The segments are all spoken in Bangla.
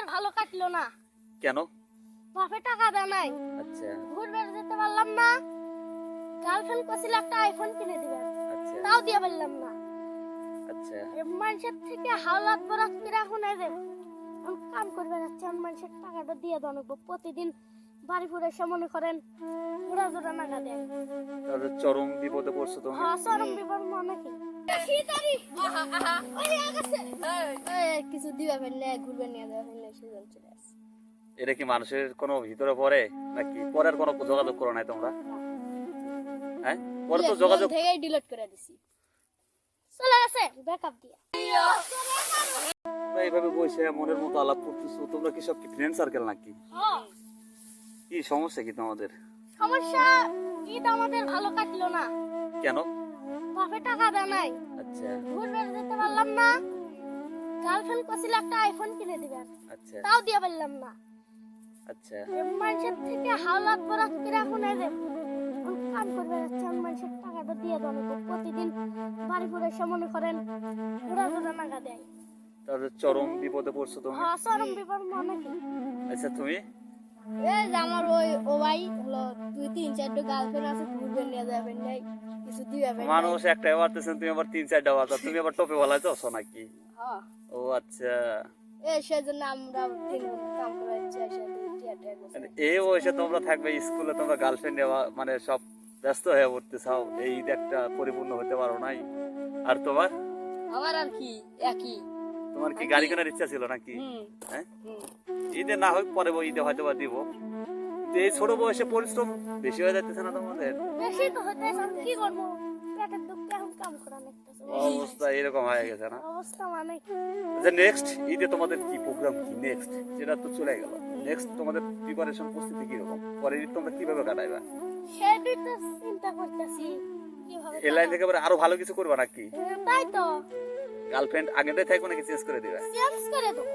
ভালো কাটলো না। কেন? বাপে টাকা দেয় নাই। আচ্ছা ঘুরবে যেতে পারলাম না। গার্লফ্রেন্ড কছিল একটা আইফোন কিনে দিবেন, আচ্ছা তাও দিয়ে পারলাম না। আচ্ছা মানুষের থেকে হাওলাত বরাত করে এখন এই যে কাম করবে যাচ্ছে, মানুষের টাকাটা দিয়ে দাও প্রতিদিন বাড়ি ফুরে এসে মনে করেন ওরা জোড়া নাগা দেয়। তাহলে চরম বিপদে পড়ছো তুমি। হ্যাঁ চরম বিপদ মনে কি কিছু দিবা ফেললে ঘুরবে নিয়ে যাওয়া ফেললে সুযোগ চলে আসে। এটা কি মানুষের কোনো ভিতরে পড়ে নাকি পরের কোনো যোগাযোগ করো নাই তোমরা? হ্যাঁ পরে তো যোগাযোগ থেকেই ডিলিট করে দিছি, চলে গেছে ব্যাকআপ দিয়ে। তোমরা এইভাবে বসে মনের মতো আলাপ করতেছো, তোমরা কি সব কি ফ্রেন্ড সার্কেল নাকি? হ্যাঁ কি সমস্যা কি তোমাদের? সমস্যা ঈদ আমাদের ভালো কাটলো না। কেন? বাপে টাকা দেয় নাই। আচ্ছা ঘুরবে যেতে পারলাম না। গার্লফ্রেন্ড কছিল একটা আইফোন কিনে দিবেন, আচ্ছা তাও দিয়ে পারলাম না। আচ্ছা মানুষের থেকে হাওলাত বরাত করে এখন এই যে কাম করবে যাচ্ছে, মানুষের টাকাটা দিয়ে দাও প্রতিদিন বাড়ি ফুরে এসে মনে করেন ওরা জোড়া নাগা দেয়। তাহলে চরম বিপদে পড়ছো তুমি। হ্যাঁ চরম বিপদ মনে কি আচ্ছা তুমি এই যে আমার ও ভাই হলো 2-3-4টা গার্লফ্রেন্ড আছে, ঘুরবে নিয়ে যাবেন নাই কিছু দিবেন। মানুষ একটাই বাড়তেছেন, তুমি আবার 3-4টা বাড়তা, তুমি আবার টপে বলাই যাচ্ছ নাকি? হ্যাঁ ও আচ্ছা এই সেজন্য আমরা 3 কাম করে যাচ্ছি এই বয়সে তোমরা থাকবে স্কুলে, তোমরা গার্লফ্রেন্ড মানে সব ব্যস্ত হয়ে পড়তে চাও, এই ঈদ একটা পরিপূর্ণ হতে পারো নাই। আর তোমার আমার আর কি একই। তোমার কি গাড়ি কেনার ইচ্ছা ছিল নাকি? হ্যাঁ ঈদে না হোক পরে ঈদে হয়তো বা দিব। তো এই ছোট বয়সে পরিশ্রম বেশি হয়ে যাচ্ছে না তোমাদের? বেশি তো হতে কি করবো, পেটের দুঃখে এখন কাম করা লাগতেছে। অবস্থা এরকম হয়ে গেছে না? অবস্থা মানে কি আচ্ছা নেক্সট ঈদে তোমাদের কি প্রোগ্রাম, কি নেক্সট? যেটা তো চলে গেল, নেক্সট তোমাদের প্রিপারেশন প্রস্তুতি কি রকম? পরের ঈদ তোমরা কিভাবে কাটাইবা? সেটাই তো চিন্তা করতেছি কিভাবে এই লাইন থেকে আবার আরো ভালো কিছু করবা নাকি? তাই তো গার্লফ্রেন্ড আগেটাই থাকবে নাকি চেঞ্জ করে দিবা? চেঞ্জ করে দেবো,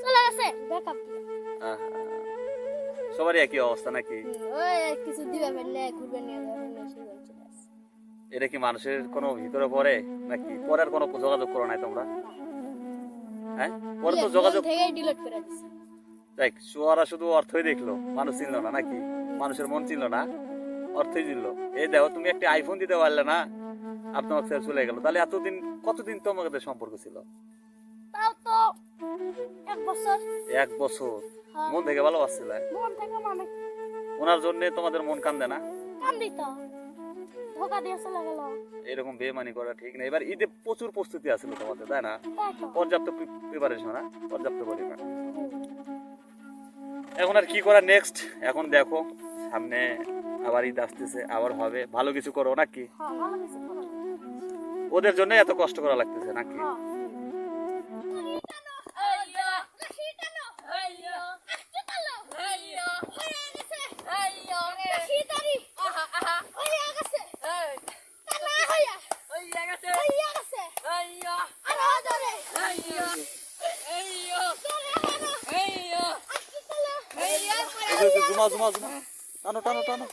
চলে গেছে ব্যাকআপ দিয়ে। আহা, সবারই একই অবস্থা নাকি? ওই কিছু দিবে ফেললে ঘুরবে নিয়ে যাওয়া ফেললে সুযোগ চলে আসে। এটা কি মানুষের কোনো ভিতরে পড়ে নাকি পরের কোনো যোগাযোগ করো নাই তোমরা? হ্যাঁ পরে তো যোগাযোগ থেকেই ডিলিট করে দিছি। দেখ সোয়ারা শুধু অর্থই দেখলো, মানুষ চিনল না নাকি? মানুষের মন চিনল না, অর্থই চিনলো। এই দেখো তুমি একটা আইফোন দিতে পারলে না, আর তোমার ছেড়ে চলে গেল। তাহলে এতদিন কতদিন তোমাদের সম্পর্ক ছিল? তাও তো 1 বছর। 1 বছর হ্যাঁ। মন থেকে ভালোবাসছিলে? মন থেকে মানে ওনার জন্য তোমাদের মন কান্দে না? কাম দিত, ধোকা দিয়ে চলে গেল। এরকম বেমানি করা ঠিক না। এবার ঈদে প্রচুর প্রস্তুতি আছিল তোমাদের, তাই না? তাই তো পর্যাপ্ত প্রিপারেশন, না পর্যাপ্ত পরিমাণ। এখন আর কি করা নেক্সট? এখন দেখো সামনে আবার ঈদ আসতেছে, আবার হবে, ভালো কিছু করো নাকি? হ্যাঁ ভালো কিছু করো। ওদের জন্য এত কষ্ট করা লাগতেছে নাকি? হ্যাঁ জুমা জুমা জুমা টানো টানো টানো।